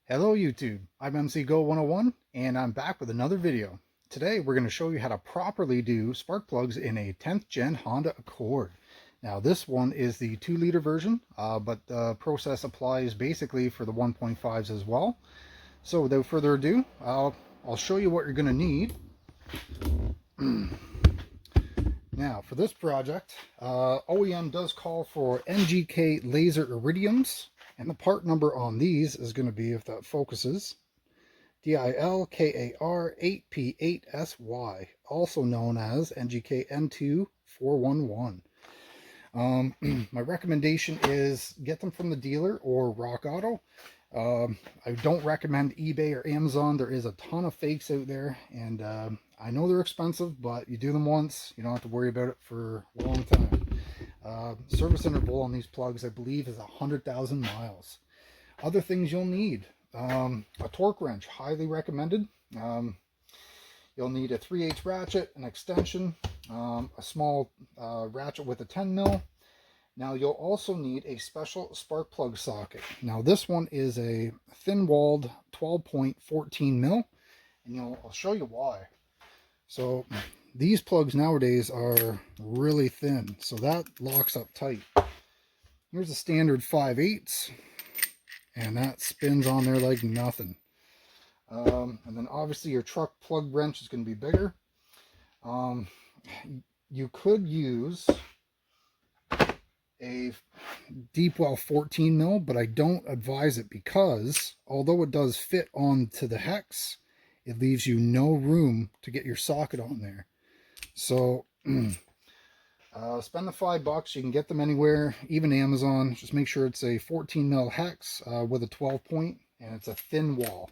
Hello YouTube, I'm MC Go 101 and I'm back with another video. Today we're going to show you how to properly do spark plugs in a 10th gen Honda Accord. Now this one is the 2-liter version, but the process applies basically for the 1.5s as well. So without further ado, I'll show you what you're going to need. Now for this project, OEM does call for NGK laser iridiums. And the part number on these is going to be, if that focuses, DILKAR 8P8SY, also known as NGK N2411. My recommendation is get them from the dealer or Rock Auto. I don't recommend eBay or Amazon. There is a ton of fakes out there, and I know they're expensive, but you do them once, you don't have to worry about it for a long time. Service interval on these plugs, I believe, is 100,000 miles. Other things you'll need: a torque wrench, highly recommended. You'll need a 3/8 ratchet, an extension, a small ratchet with a 10 mil. Now you'll also need a special spark plug socket. Now this one is a thin-walled 12.14 mil, and I'll show you why. So these plugs nowadays are really thin, so that locks up tight. Here's a standard 5/8, and that spins on there like nothing. And then obviously your truck plug wrench is going to be bigger. You could use a deep well 14 mil, but I don't advise it because although it does fit onto the hex, it leaves you no room to get your socket on there. So spend the $5. You can get them anywhere, even Amazon. Just make sure it's a 14 mil hex with a 12 point, and it's a thin wall.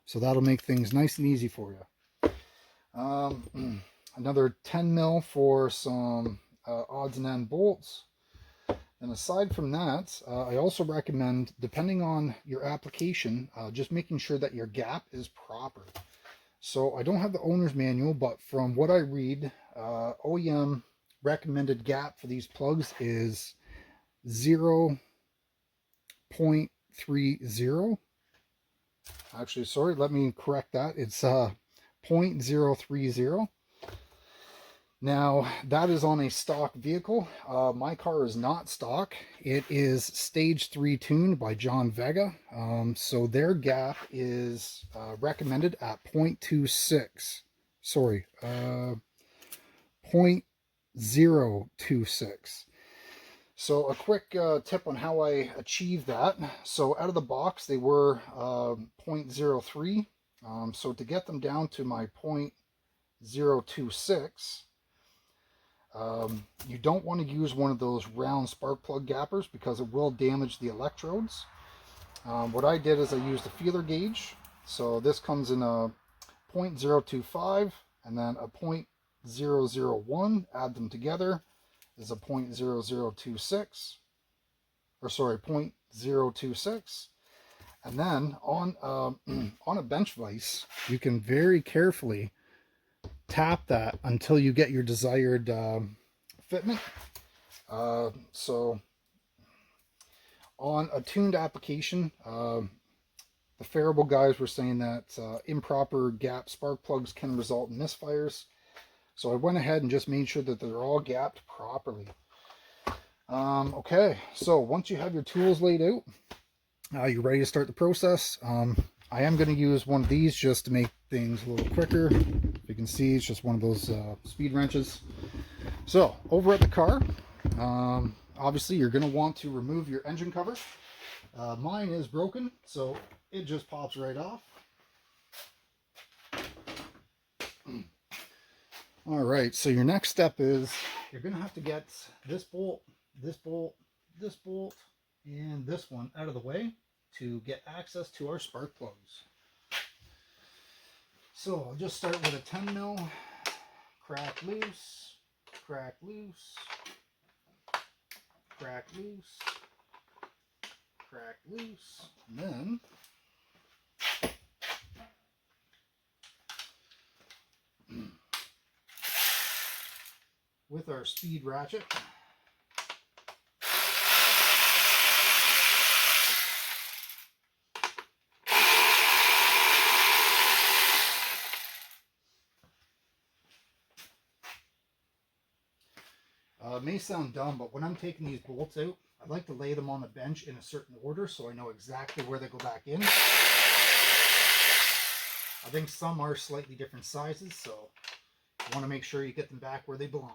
So that'll make things nice and easy for you. Another 10 mil for some odds and end bolts. And aside from that, I also recommend, depending on your application, just making sure that your gap is proper. So I don't have the owner's manual, but from what I read, OEM recommended gap for these plugs is 0.30. Actually, sorry, let me correct that. It's 0.030. Now, that is on a stock vehicle. My car is not stock. It is Stage 3 tuned by John Vega. So their gap is recommended at 0.26. Sorry, 0.026. So a quick tip on how I achieved that. So out of the box, they were 0.03. So to get them down to my 0.026, you don't want to use one of those round spark plug gappers because it will damage the electrodes. What I did is I used a feeler gauge. So this comes in a 0.025 and then a 0.001. Add them together is a 0.0026, or sorry, 0.026. And then on on a bench vise, you can very carefully tap that until you get your desired fitment. So on a tuned application, the Faribault guys were saying that improper gap spark plugs can result in misfires. So I went ahead and just made sure that they're all gapped properly. Okay, so once you have your tools laid out, you're ready to start the process. I am going to use one of these just to make things a little quicker. If you can see, it's just one of those speed wrenches. So over at the car, obviously you're going to want to remove your engine cover. Mine is broken, so it just pops right off. All right, so your next step is you're going to have to get this bolt, this bolt, this bolt, and this one out of the way to get access to our spark plugs. So I'll just start with a 10 mil, crack loose, crack loose, crack loose, crack loose, and then with our speed ratchet, may sound dumb, but when I'm taking these bolts out, I like to lay them on the bench in a certain order so I know exactly where they go back in. I think some are slightly different sizes, so you want to make sure you get them back where they belong.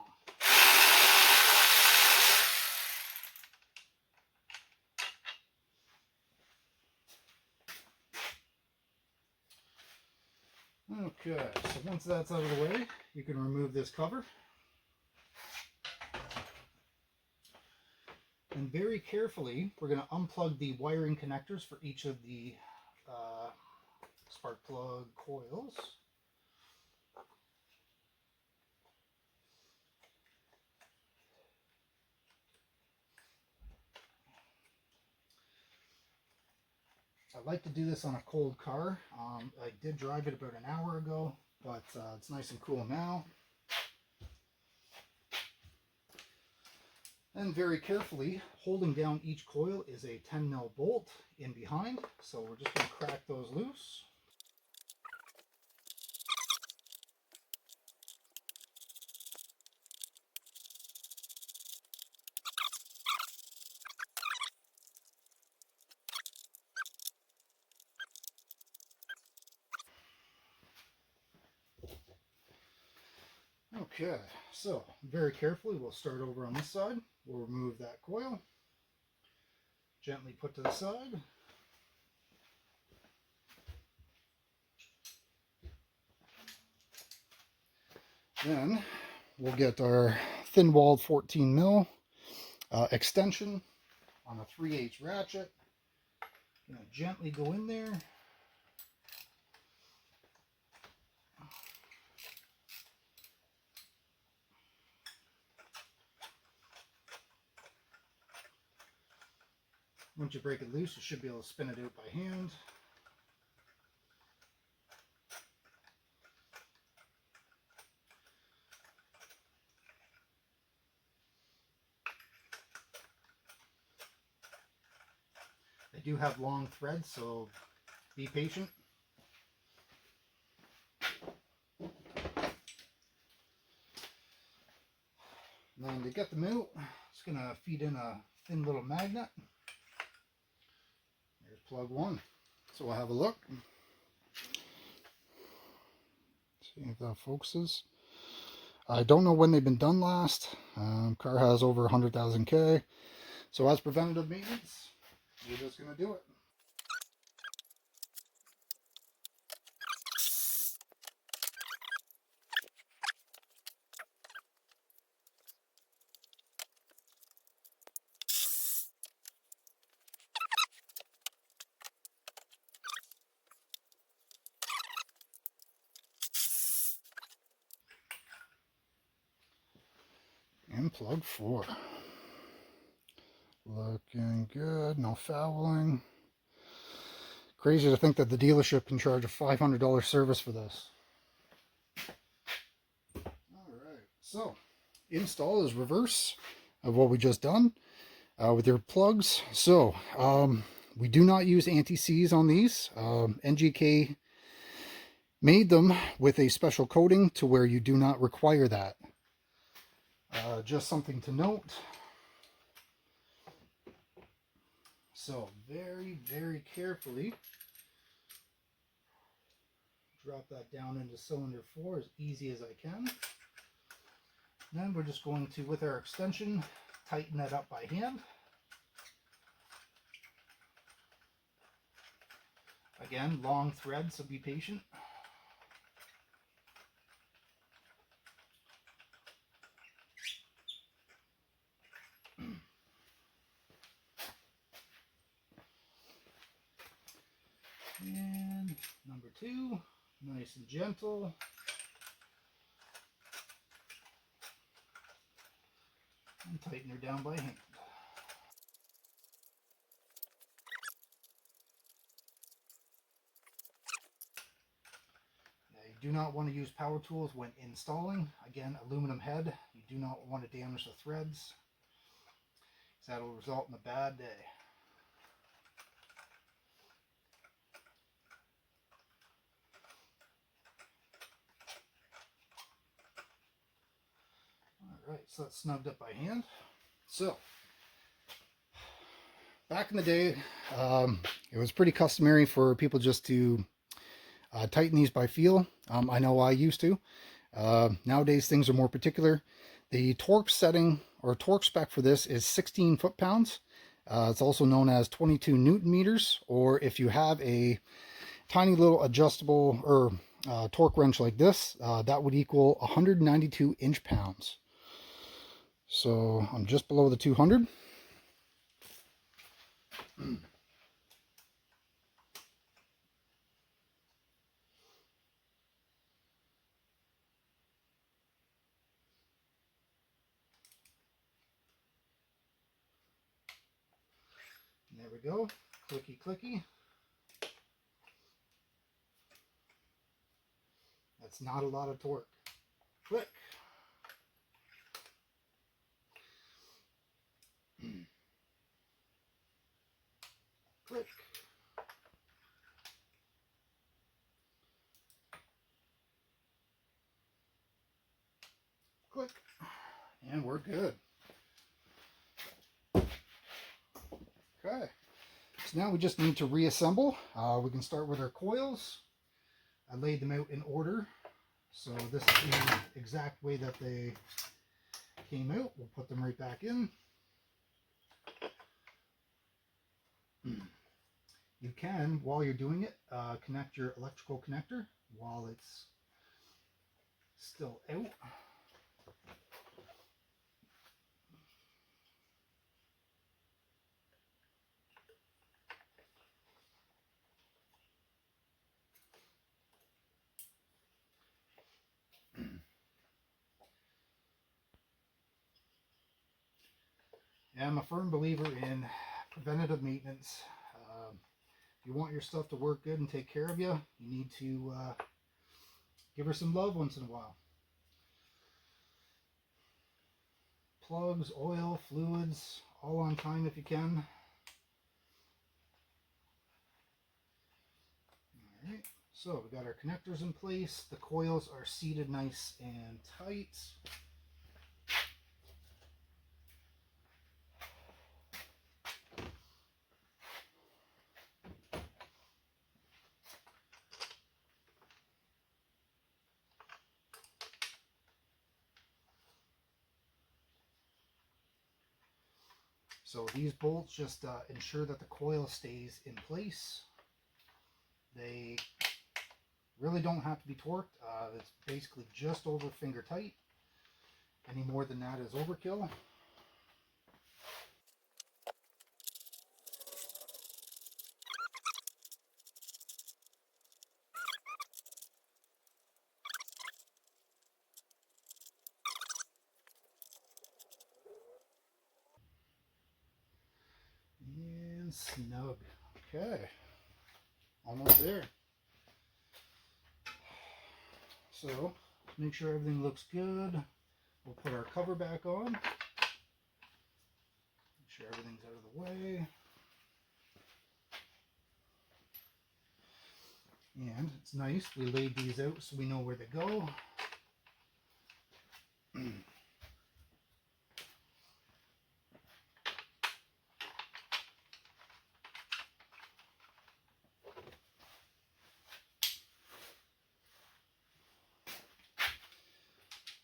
Okay, so once that's out of the way, you can remove this cover. And very carefully, we're going to unplug the wiring connectors for each of the spark plug coils. I like to do this on a cold car. I did drive it about an hour ago, but it's nice and cool now. And very carefully, holding down each coil is a 10mm bolt in behind. So we're just going to crack those loose. Okay, so very carefully, we'll start over on this side. We'll remove that coil. Gently put to the side. Then we'll get our thin-walled 14mm extension on a 3/8 ratchet. Gonna gently go in there. Once you break it loose, you should be able to spin it out by hand. They do have long threads, so be patient. And then to get them out, it's going to feed in a thin little magnet. There's plug one. So we'll have a look. See if that focuses. I don't know when they've been done last. Car has over 100,000 K. So as preventative maintenance, we're just going to do it. And plug 4. Looking good, no fouling. Crazy to think that the dealership can charge a $500 service for this. Alright, so install is reverse of what we just done with your plugs. So we do not use anti-seize on these. NGK made them with a special coating to where you do not require that. Just something to note. So very, very carefully drop that down into cylinder 4 as easy as I can. Then we're just going to, with our extension, tighten that up by hand. Again, long thread, so be patient. And number 2, nice and gentle. And tighten her down by hand. Now, you do not want to use power tools when installing. Again, aluminum head. You do not want to damage the threads, because that will result in a bad day. Alright, so that's snugged up by hand. So, back in the day, it was pretty customary for people just to tighten these by feel. I know I used to. Nowadays things are more particular. The torque setting or torque spec for this is 16 foot-pounds. It's also known as 22 Newton meters, or if you have a tiny little adjustable or torque wrench like this, that would equal 192 inch-pounds. So I'm just below the 200. There we go. Clicky, clicky. That's not a lot of torque. Click. Click. Click. And we're good. Okay. So now we just need to reassemble. We can start with our coils. I laid them out in order. So this is the exact way that they came out. We'll put them right back in. You can, while you're doing it, connect your electrical connector while it's still out. I'm a firm believer in preventative maintenance. If you want your stuff to work good and take care of you, you need to give her some love once in a while. Plugs, oil, fluids, all on time if you can. Alright, so we got our connectors in place. The coils are seated nice and tight. So these bolts just ensure that the coil stays in place. They really don't have to be torqued. It's basically just over finger tight. Any more than that is overkill. And snug. Okay. Almost there. So, make sure everything looks good. We'll put our cover back on. Make sure everything's out of the way. And it's nice, we laid these out so we know where they go.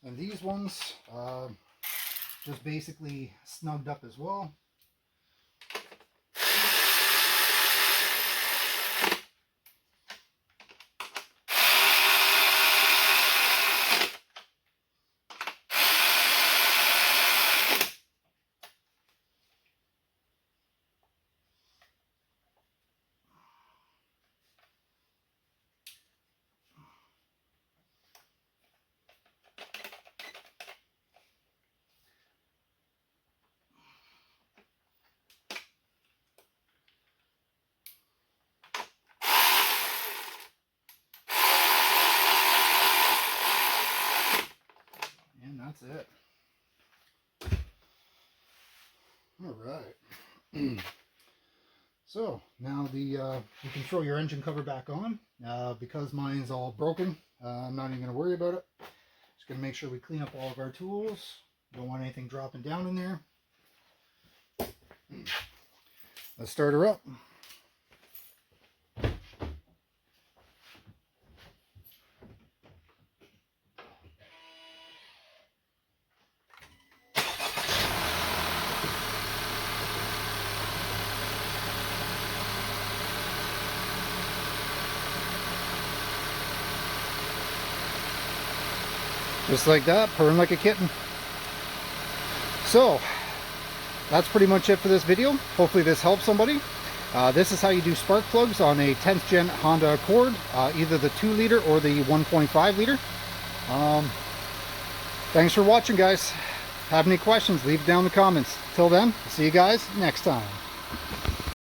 And these ones, just basically snugged up as well. That's it. All right. So now you can throw your engine cover back on. Because mine's all broken, I'm not even going to worry about it. Just going to make sure we clean up all of our tools. Don't want anything dropping down in there. Let's start her up. Just like that, purring like a kitten. So, that's pretty much it for this video. Hopefully this helps somebody. This is how you do spark plugs on a 10th gen Honda Accord, either the 2 liter or the 1.5 liter. Thanks for watching, guys. Have any questions, leave it down in the comments. Till then, see you guys next time.